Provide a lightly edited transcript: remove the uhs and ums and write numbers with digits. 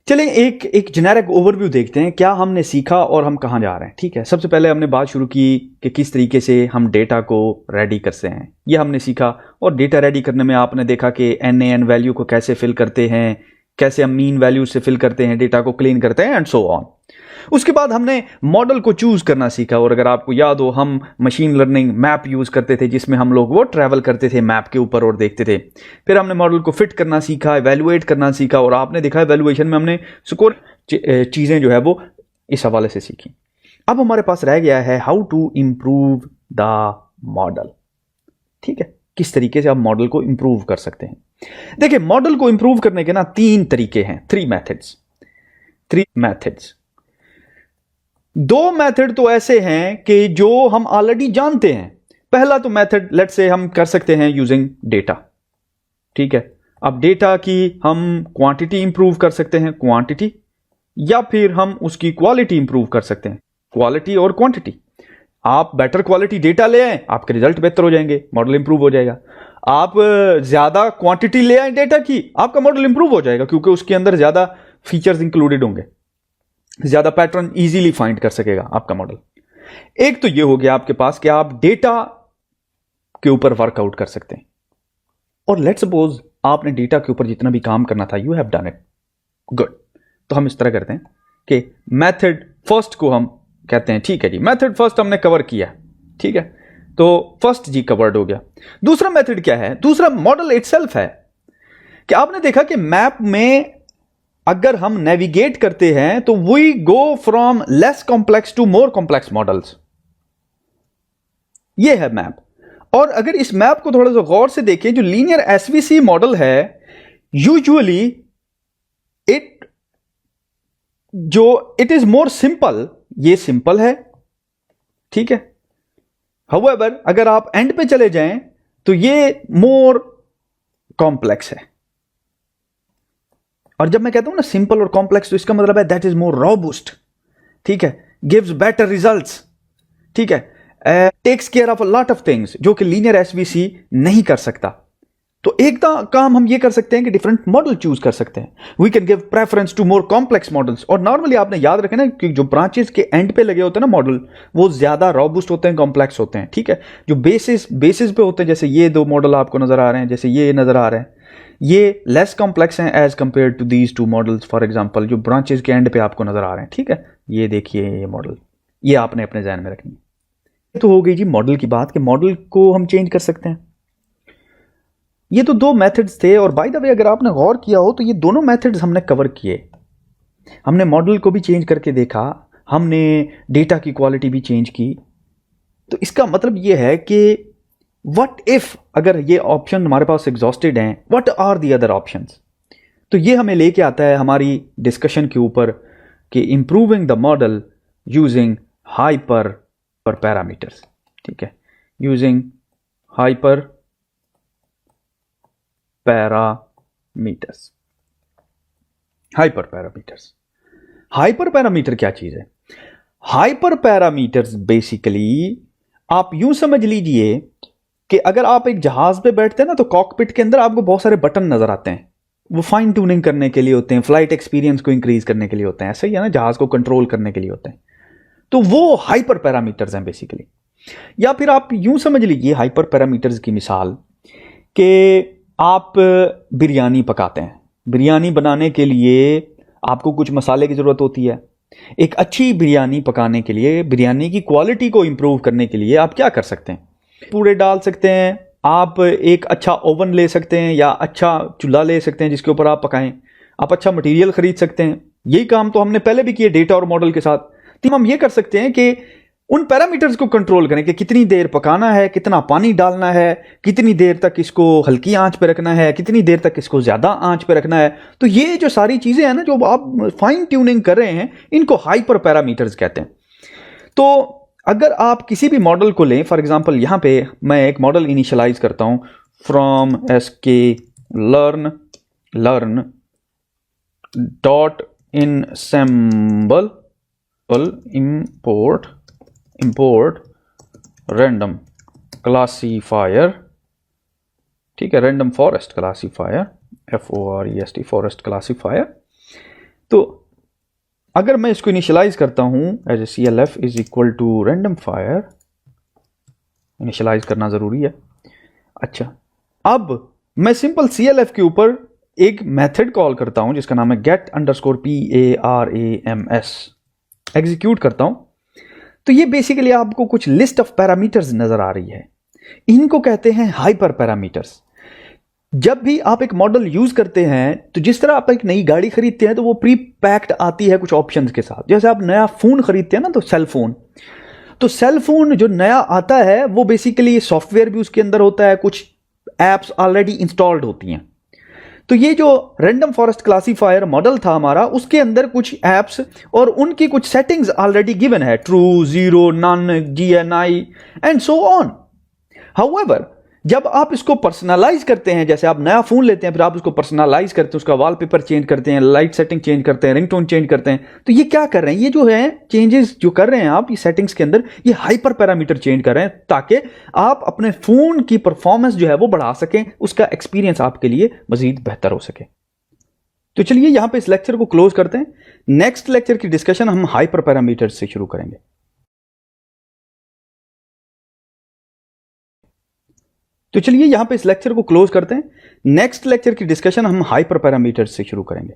चलें एक एक जेनेरिक ओवरव्यू देखते हैं, क्या हमने सीखा और हम कहाँ जा रहे हैं। ठीक है, सबसे पहले हमने बात शुरू की कि किस तरीके से हम डेटा को रेडी करते हैं, ये हमने सीखा। और डेटा रेडी करने में आपने देखा कि एन वैल्यू को कैसे फिल करते हैं, कैसे हम मीन वैल्यू से फिल करते हैं, डेटा को क्लीन करते हैं एंड सो ऑन। उसके बाद हमने मॉडल को चूज करना सीखा, और अगर आपको याद हो हम मशीन लर्निंग मैप यूज करते थे जिसमें हम लोग वो ट्रैवल करते थे मैप के ऊपर और देखते थे। फिर हमने मॉडल को फिट करना सीखा, इवेलुएट करना सीखा, और आपने देखा इवेलुएशन में हमने स्कोर चीजें जो है वो इस हवाले से सीखी। अब हमारे पास रह गया है how to improve the model. ठीक है, किस तरीके से आप मॉडल को इंप्रूव कर सकते हैं। देखिए, मॉडल को इंप्रूव करने के ना 3 तरीके हैं, 3 मेथड्स। 2 मेथड तो ऐसे हैं कि जो हम ऑलरेडी जानते हैं। पहला तो मेथड लेट्स से हम कर सकते हैं यूजिंग डेटा। ठीक है, अब डेटा की हम क्वांटिटी इंप्रूव कर सकते हैं, क्वांटिटी, या फिर हम उसकी क्वालिटी इंप्रूव कर सकते हैं, क्वालिटी और क्वांटिटी। आप बेटर क्वालिटी डेटा ले आए, आपके रिजल्ट बेहतर हो जाएंगे, मॉडल इंप्रूव हो जाएगा। आप ज्यादा क्वांटिटी ले आए डेटा की, आपका मॉडल इंप्रूव हो जाएगा, क्योंकि उसके अंदर ज्यादा फीचर्स इंक्लूडेड होंगे, ज्यादा पैटर्न इजीली फाइंड कर सकेगा आपका मॉडल। एक तो ये हो गया आपके पास कि आप डेटा के ऊपर वर्कआउट कर सकते हैं। और लेट्स सपोज आपने डेटा के ऊपर जितना भी काम करना था, you have done it good. तो हम इस तरह करते हैं कि मेथड फर्स्ट को हम कहते हैं, ठीक है जी, मेथड फर्स्ट हमने कवर किया, ठीक है, तो फर्स्ट जी कवर्ड हो गया। दूसरा मेथड क्या है, दूसरा मॉडल इटसेल्फ है कि आपने देखा कि मैप में अगर हम नेविगेट करते हैं तो we go from less complex to more complex models. ये है मैप। और अगर इस मैप को थोड़ा सा गौर से देखें, जो लीनियर एसवीसी मॉडल है usually it is more simple, ये सिंपल है, ठीक है। हाउएवर अगर आप एंड पे चले जाएं तो ये मोर कॉम्प्लेक्स है। और जब मैं कहता हूं ना सिंपल और कॉम्प्लेक्स, तो इसका मतलब है दैट इज मोर रोबस्ट, ठीक है, गिव्स बेटर रिजल्ट्स, ठीक है, takes care of a lot of things जो कि लीनियर एसवीसी नहीं कर सकता। तो एक काम हम ये कर सकते हैं कि डिफरेंट मॉडल चूज कर सकते हैं। We can give preference to more complex models. और नॉर्मली आपने याद रखें ना कि जो ब्रांचेस के एंड पे लगे होते हैं ना मॉडल, वो ज्यादा रोबस्ट होते हैं, कॉम्प्लेक्स होते हैं, ठीक है। जो बेसिस पे होते हैं, जैसे ये 2 मॉडल आपको नजर आ रहे हैं, जैसे ये नजर आ रहे हैं, ये लेस कॉम्प्लेक्स हैं as compare to these 2 models. For example जो ब्रांचेस के एंड पे आपको नजर आ रहे हैं, ठीक है, ये देखिए ये मॉडल, ये आपने अपने ध्यान में रखनी है। तो हो गई जी मॉडल की बात कि मॉडल को हम चेंज कर सकते हैं। ये तो 2 मेथड्स थे। और बाय द वे अगर आपने गौर किया हो तो ये दोनों मेथड्स हमने कवर किए। हमने मॉडल को भी चेंज करके देखा, हमने डेटा की क्वालिटी भी चेंज की। तो इसका मतलब ये है कि व्हाट इफ अगर ये ऑप्शन हमारे पास एग्जॉस्टेड हैं, what are the other options. तो ये हमें लेके आता है हमारी डिस्कशन के ऊपर कि improving the model using hyper parameters, ठीक है, using hyper parameters. Hyper parameter क्या चीज है? हाइपर पैरामीटर्स बेसिकली आप यूं समझ लीजिए कि अगर आप एक जहाज पे बैठते हैं ना, तो कॉकपिट के अंदर आपको बहुत सारे बटन नजर आते हैं। वो फाइन ट्यूनिंग करने के लिए होते हैं, फ्लाइट एक्सपीरियंस को इंक्रीज करने के लिए होते हैं, ऐसा ही है ना, जहाज को कंट्रोल करने के लिए होते हैं। तो वो हाइपर पैरामीटर्स हैं बेसिकली। या फिर आप यूं समझ लीजिए हाइपर पैरामीटर्स की मिसाल कि आप बिरयानी पकाते हैं। बिरयानी बनाने के लिए आपको कुछ मसाले की ज़रूरत होती है। एक अच्छी बिरयानी पकाने के लिए, बिरयानी की क्वालिटी को इंप्रूव करने के लिए आप क्या कर सकते हैं? पूरे डाल सकते हैं, आप एक अच्छा ओवन ले सकते हैं या अच्छा चूल्हा ले सकते हैं जिसके ऊपर आप पकाएं। आप अच्छा मटेरियल खरीद सकते हैं। यही काम तो हमने पहले भी किए डेटा और मॉडल के साथ। तो हम ये कर सकते हैं कि उन पैरामीटर्स को कंट्रोल करें कि कितनी देर पकाना है, कितना पानी डालना है, कितनी देर तक इसको हल्की आंच पे रखना है, कितनी देर तक इसको ज्यादा आंच पे रखना है। तो ये जो सारी चीजें हैं ना, जो आप फाइन ट्यूनिंग कर रहे हैं, इनको हाइपर पैरामीटर्स कहते हैं। तो अगर आप किसी भी मॉडल को लें, फॉर एग्जांपल यहां पे मैं एक मॉडल इनिशियलाइज करता हूं from SK learn dot ensemble import random classifier, ठीक है, random forest classifier, FOREST forest classifier. तो अगर मैं इसको इनिशियलाइज करता हूं as a CLF is equal to random fire, initialise करना जरूरी है। अच्छा, अब मैं सिंपल CLF के ऊपर एक मेथड कॉल करता हूं जिसका नाम है get_params, एग्जीक्यूट करता हूं। तो ये बेसिकली आपको कुछ लिस्ट ऑफ पैरामीटर्स नजर आ रही है, इनको कहते हैं हाइपर पैरामीटर्स। जब भी आप एक मॉडल यूज करते हैं तो जिस तरह आप एक नई गाड़ी खरीदते हैं तो वो प्री पैक्ड आती है कुछ ऑप्शंस के साथ। जैसे आप नया फोन खरीदते हैं ना, तो सेल फोन जो नया आता है वो बेसिकली सॉफ्टवेयर भी उसके अंदर होता है, कुछ एप्स ऑलरेडी इंस्टॉल्ड होती हैं। तो ये जो रैंडम फॉरेस्ट क्लासीफायर मॉडल था हमारा, उसके अंदर कुछ एप्स और उनकी कुछ सेटिंग्स ऑलरेडी गिवन है, true, zero, none, GNI and so on. However, जब आप इसको पर्सनलाइज करते हैं, जैसे आप नया फोन लेते हैं फिर आप उसको पर्सनलाइज करते हैं, उसका वॉलपेपर चेंज करते हैं, लाइट सेटिंग चेंज करते हैं, रिंगटोन चेंज करते हैं, तो ये क्या कर रहे हैं, ये जो है चेंजेस जो कर रहे हैं आप ये सेटिंग्स के अंदर, ये हाइपर पैरामीटर चेंज कर रहे हैं ताकि आप अपने फोन की परफॉर्मेंस जो है वो बढ़ा सकें, उसका एक्सपीरियंस आपके लिए मजीद बेहतर हो सके। तो चलिए यहां पे इस लेक्चर को क्लोज करते हैं। नेक्स्ट लेक्चर की डिस्कशन हम हाइपर पैरामीटर से शुरू करेंगे। तो चलिए यहां पे इस लेक्चर को क्लोज करते हैं। नेक्स्ट लेक्चर की डिस्कशन हम हाइपर पैरामीटर्स से शुरू करेंगे।